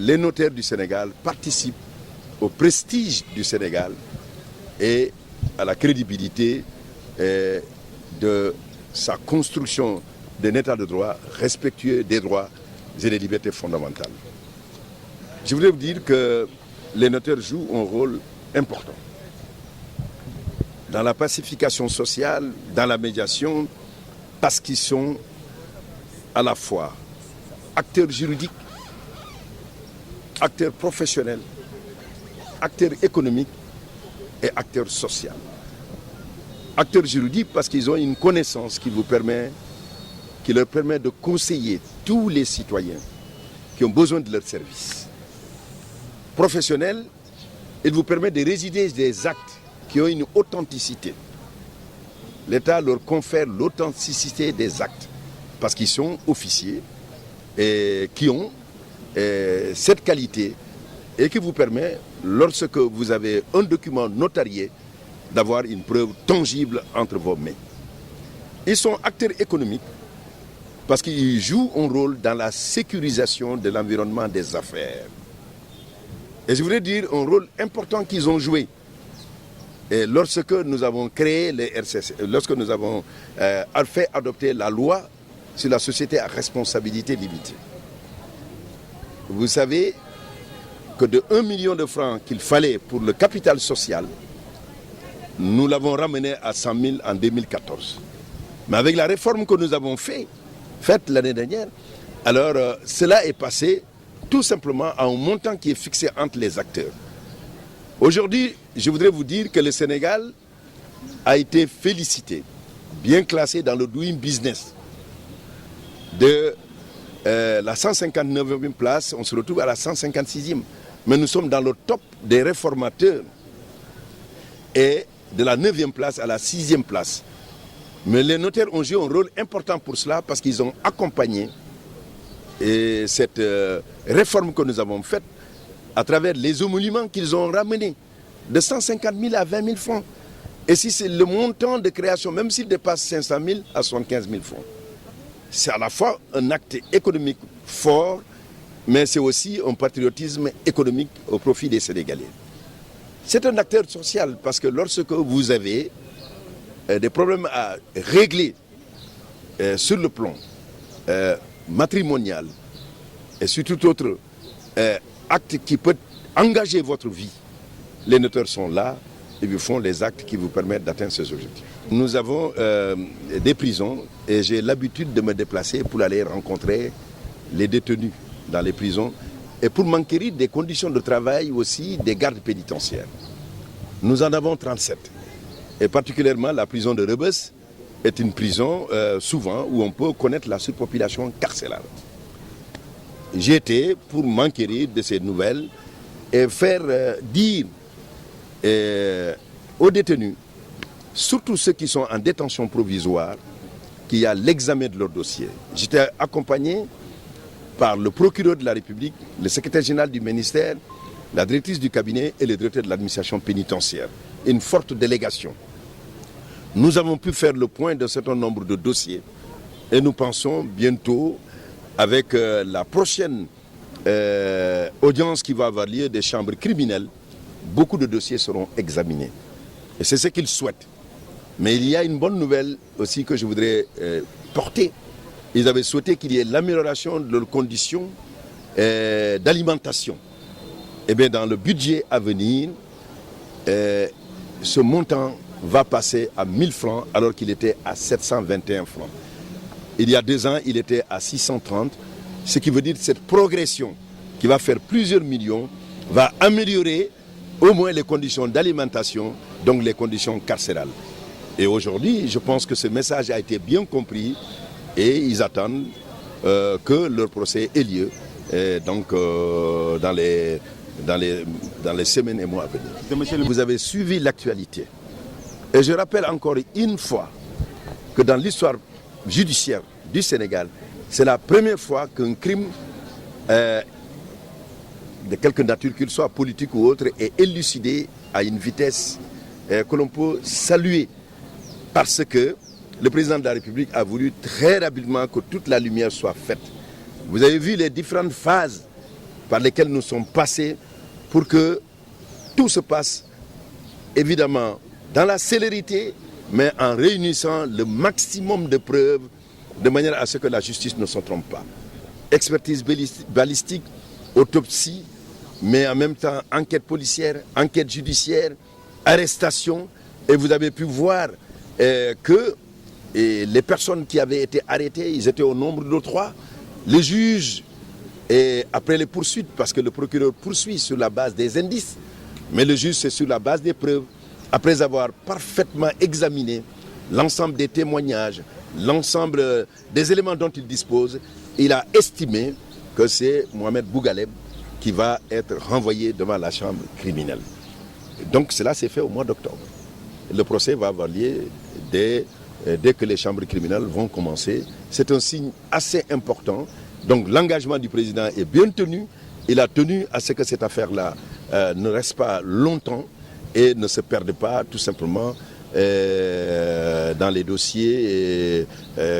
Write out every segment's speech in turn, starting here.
Les notaires du Sénégal participent au prestige du Sénégal et à la crédibilité de sa construction d'un état de droit respectueux des droits et des libertés fondamentales. Je voudrais vous dire que les notaires jouent un rôle important dans la pacification sociale, dans la médiation, parce qu'ils sont à la fois acteurs juridiques, acteurs professionnels, acteurs économiques et acteurs sociaux. Acteurs juridiques parce qu'ils ont une connaissance qui leur permet de conseiller tous les citoyens qui ont besoin de leurs services. Professionnels, ils vous permettent de résider des actes qui ont une authenticité. L'État leur confère l'authenticité des actes parce qu'ils sont officiers et qui ont cette qualité et qui vous permet, lorsque vous avez un document notarié, d'avoir une preuve tangible entre vos mains. Ils sont acteurs économiques parce qu'ils jouent un rôle dans la sécurisation de l'environnement des affaires. Et je voudrais dire un rôle important qu'ils ont joué. Et lorsque nous avons créé les RCC, lorsque nous avons fait adopter la loi sur la société à responsabilité limitée. Vous savez que de 1 million de francs qu'il fallait pour le capital social, nous l'avons ramené à 100 000 en 2014. Mais avec la réforme que nous avons faite l'année dernière, alors cela est passé tout simplement à un montant qui est fixé entre les acteurs. Aujourd'hui, je voudrais vous dire que le Sénégal a été félicité, bien classé dans le Doing Business. De la 159e place, on se retrouve à la 156e. Mais nous sommes dans le top des réformateurs. Et de la 9e place à la 6e place. Mais les notaires ont joué un rôle important pour cela parce qu'ils ont accompagné cette réforme que nous avons faite à travers les émoluments qu'ils ont ramenés de 150 000 à 20 000 francs. Et si c'est le montant de création, même s'il dépasse 500 000 à 75 000 francs, c'est à la fois un acte économique fort, mais c'est aussi un patriotisme économique au profit des Sénégalais. C'est un acteur social parce que lorsque vous avez des problèmes à régler sur le plan matrimonial et sur tout autre acte qui peut engager votre vie, les notaires sont là et vous font les actes qui vous permettent d'atteindre ces objectifs. Nous avons des prisons et j'ai l'habitude de me déplacer pour aller rencontrer les détenus dans les prisons et pour m'enquérir des conditions de travail aussi des gardes pénitentiaires. Nous en avons 37 et particulièrement la prison de Rebeuss est une prison souvent où on peut connaître la surpopulation carcérale. J'ai été pour m'enquérir de ces nouvelles et faire dire aux détenus, surtout ceux qui sont en détention provisoire, qu'il y a l'examen de leur dossier. J'étais accompagné par le procureur de la République, le secrétaire général du ministère, la directrice du cabinet et le directeur de l'administration pénitentiaire. Une forte délégation. Nous avons pu faire le point d'un certain nombre de dossiers et nous pensons bientôt, avec la prochaine audience qui va avoir lieu des chambres criminelles, beaucoup de dossiers seront examinés. Et c'est ce qu'ils souhaitent. Mais il y a une bonne nouvelle aussi que je voudrais porter. Ils avaient souhaité qu'il y ait l'amélioration de leurs conditions d'alimentation. Eh bien, dans le budget à venir, ce montant va passer à 1000 francs alors qu'il était à 721 francs. Il y a 2 ans, il était à 630. Ce qui veut dire que cette progression qui va faire plusieurs millions va améliorer au moins les conditions d'alimentation, donc les conditions carcérales. Et aujourd'hui, je pense que ce message a été bien compris et ils attendent que leur procès ait lieu dans les semaines et mois à venir. Vous avez suivi l'actualité. Et je rappelle encore une fois que dans l'histoire judiciaire du Sénégal, c'est la première fois qu'un crime de quelque nature qu'il soit politique ou autre est élucidé à une vitesse que l'on peut saluer parce que le président de la République a voulu très rapidement que toute la lumière soit faite. Vous avez vu les différentes phases par lesquels nous sommes passés pour que tout se passe évidemment dans la célérité, mais en réunissant le maximum de preuves de manière à ce que la justice ne se trompe pas. Expertise balistique, autopsie, mais en même temps enquête policière, enquête judiciaire, arrestation. Et vous avez pu voir que les personnes qui avaient été arrêtées, ils étaient au nombre de 3. Le juge, après les poursuites, parce que le procureur poursuit sur la base des indices, mais le juge c'est sur la base des preuves, après avoir parfaitement examiné l'ensemble des témoignages, l'ensemble des éléments dont il dispose, il a estimé que c'est Mohamed Bougaleb qui va être renvoyé devant la chambre criminelle. Donc cela s'est fait au mois d'octobre. Le procès va avoir lieu dès que les chambres criminelles vont commencer. C'est un signe assez important. Donc l'engagement du président est bien tenu. Il a tenu à ce que cette affaire-là ne reste pas longtemps et ne se perde pas tout simplement dans les dossiers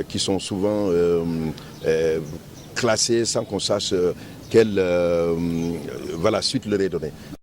qui sont souvent classés sans qu'on sache quelle suite leur est donnée.